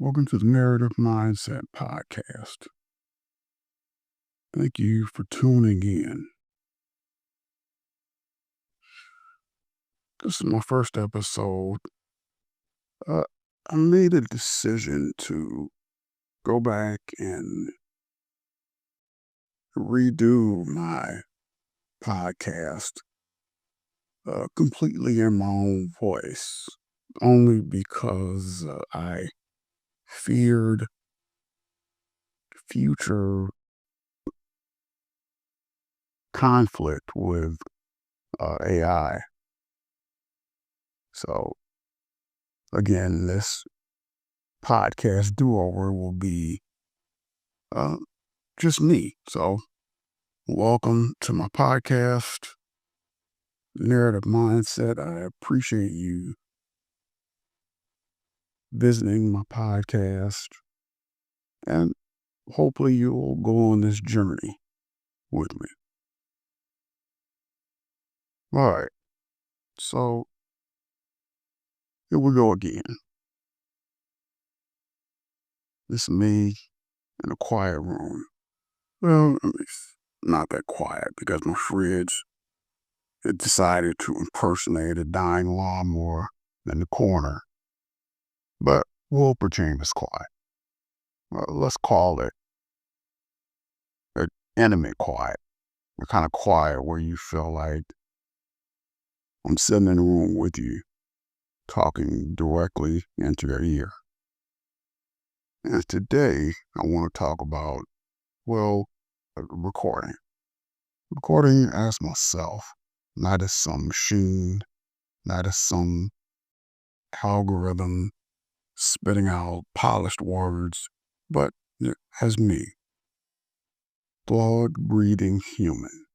Welcome to the Narrative Mindset Podcast. Thank you for tuning in. This is my first episode. Uh, I made a decision to go back and redo my podcast completely in my own voice, only because I feared future conflict with AI. So, again, this podcast do-over will be uh, just me. So, welcome to my podcast, Narrative Mindset. I appreciate you visiting my podcast, and hopefully you'll go on this journey with me. All right, so here we go again. This is me in a quiet room. Well, it's not that quiet because my fridge it decided to impersonate a dying lawnmower in the corner. But we'll pretend it's quiet. Let's call it an intimate quiet. The kind of quiet where you feel like I'm sitting in the room with you, talking directly into your ear. And today, I want to talk about, recording. Recording as myself, not as some machine, not as some algorithm spitting out polished words, but as me, flawed, breathing human.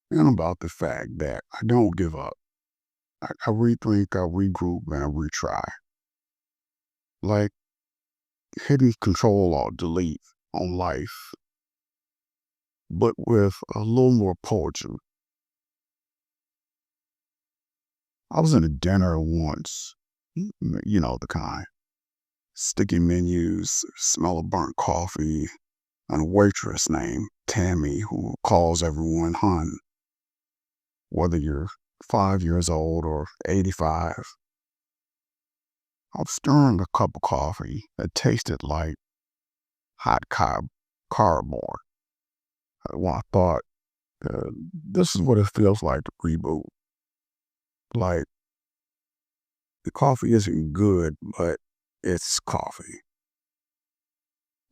And about the fact that I don't give up. I rethink, I regroup, and I retry. Like hitting Control or Delete on life, but with a little more poetry. I was in a dinner once, you know the kind. Sticky menus, smell of burnt coffee, and a waitress named Tammy who calls everyone hun, whether you're 5 years old or 85. I was stirring a cup of coffee that tasted like hot cardboard. When I thought, this is what it feels like to reboot. Like, the coffee isn't good, but it's coffee.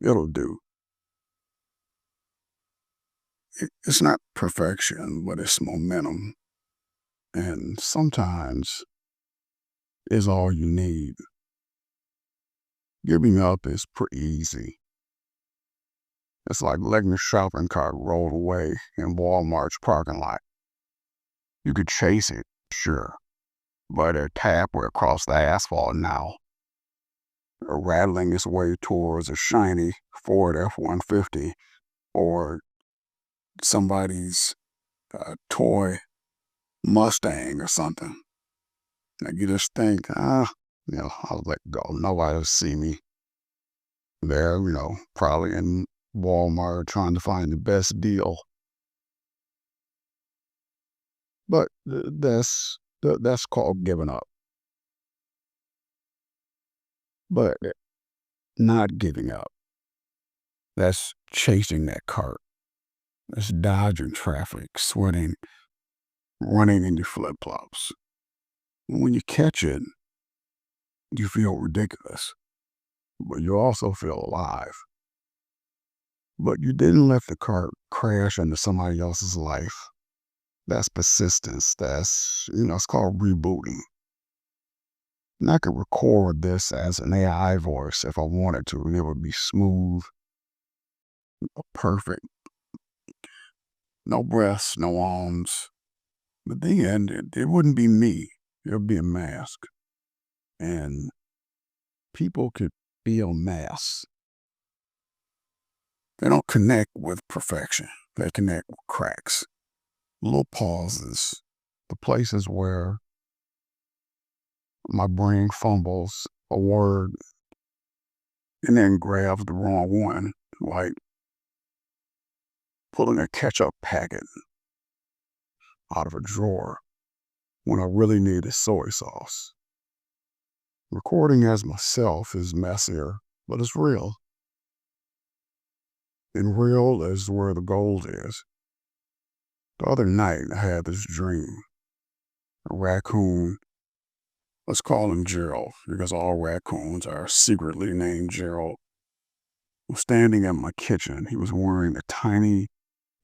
It'll do. It's not perfection, but it's momentum. And sometimes is all you need. Giving up is pretty easy. It's like letting the shopping cart roll away in Walmart's parking lot. You could chase it, sure, but it's halfway across the asphalt now, rattling its way towards a shiny Ford F-150 or somebody's toy Mustang or something. Like you just think, I'll let go. Nobody will see me there, probably in Walmart trying to find the best deal. But that's called giving up. But not giving up. That's chasing that cart. That's dodging traffic, sweating, running into flip-flops. When you catch it, you feel ridiculous, but you also feel alive. But you didn't let the cart crash into somebody else's life. That's persistence. It's called rebooting. And I could record this as an AI voice if I wanted to, and it would be smooth, perfect. No breaths, no arms. But then it wouldn't be me. It would be a mask. And people could feel mass. They don't connect with perfection. They connect with cracks, little pauses, the places where my brain fumbles a word and then grabs the wrong one, like pulling a ketchup packet out of a drawer when I really needed soy sauce. Recording as myself is messier, but it's real. And real is where the gold is. The other night, I had this dream. A raccoon, let's call him Gerald, because all raccoons are secretly named Gerald, was standing at my kitchen. He was wearing a tiny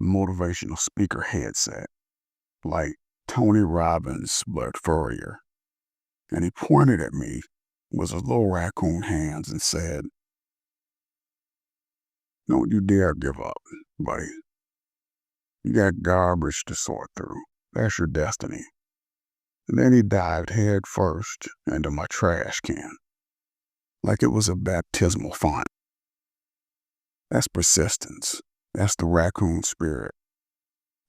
motivational speaker headset, like Tony Robbins, but furrier. And he pointed at me with his little raccoon hands and said, "Don't you dare give up, buddy. You got garbage to sort through. That's your destiny." And then he dived head first into my trash can, like it was a baptismal font. That's persistence. That's the raccoon spirit,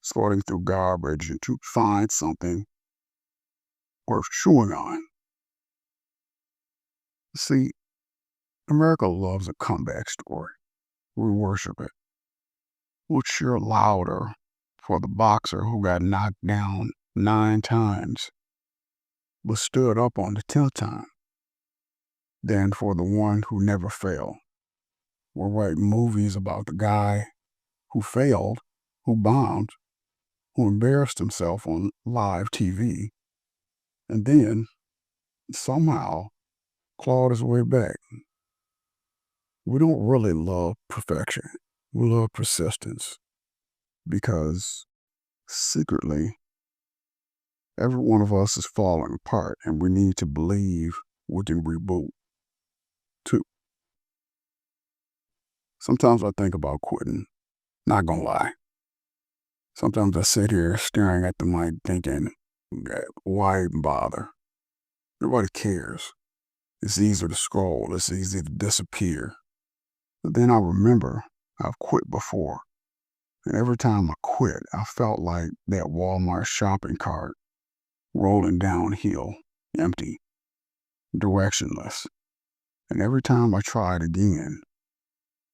sorting through garbage to find something worth chewing on. See, America loves a comeback story. We worship it. We'll cheer louder for the boxer who got knocked down 9 times but stood up on the 10th time than for the one who never failed. We'll write movies about the guy who failed, who bombed, who embarrassed himself on live TV, and then somehow clawed his way back. We don't really love perfection. We love persistence because secretly, every one of us is falling apart and we need to believe we can reboot too. Sometimes I think about quitting, not gonna lie. Sometimes I sit here staring at the mic thinking, why even bother? Nobody cares. It's easy to scroll, it's easy to disappear. But then I remember I've quit before. And every time I quit, I felt like that Walmart shopping cart rolling downhill, empty, directionless. And every time I tried again,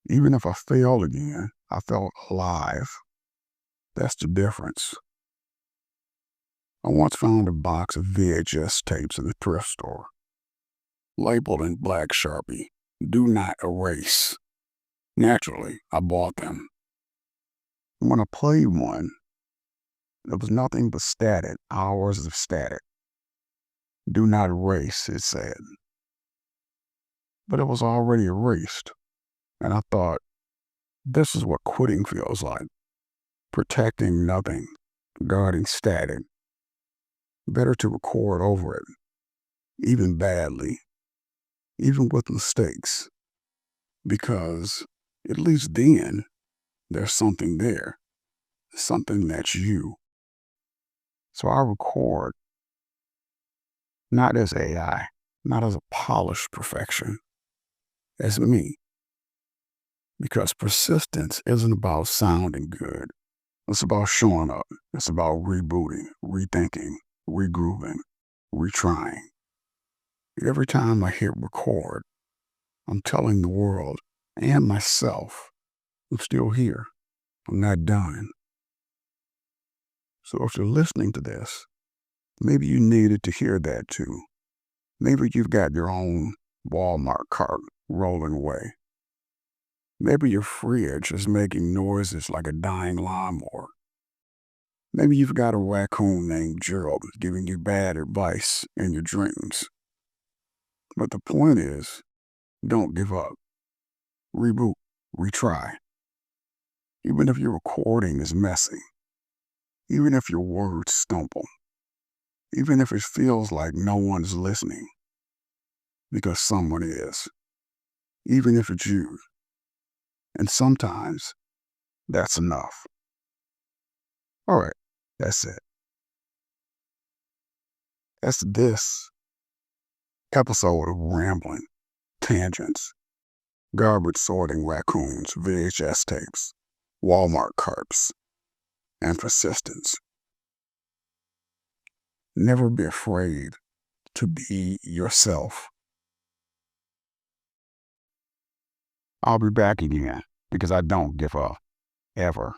even if I failed again, I felt alive. That's the difference. I once found a box of VHS tapes in a thrift store, labeled in black Sharpie, "Do not erase." Naturally, I bought them. And when I played one, there was nothing but static, hours of static. "Do not erase," it said. But it was already erased. And I thought, this is what quitting feels like. Protecting nothing, guarding static. Better to record over it, even badly, even with mistakes. Because at least then, there's something there, something that's you. So I record, not as AI, not as a polished perfection, as me. Because persistence isn't about sounding good. It's about showing up. It's about rebooting, rethinking, regrouping, retrying. Every time I hit record, I'm telling the world and myself, I'm still here. I'm not done. So if you're listening to this, maybe you needed to hear that too. Maybe you've got your own Walmart cart rolling away. Maybe your fridge is making noises like a dying lawnmower. Maybe you've got a raccoon named Gerald giving you bad advice in your dreams. But the point is, don't give up. Reboot, retry. Even if your recording is messy, even if your words stumble, even if it feels like no one's listening, because someone is, even if it's you. And sometimes that's enough. All right, that's it. That's this episode of Rambling, Tangents, Garbage Sorting Raccoons, VHS tapes, Walmart carts, and persistence. Never be afraid to be yourself. I'll be back again because I don't give up ever.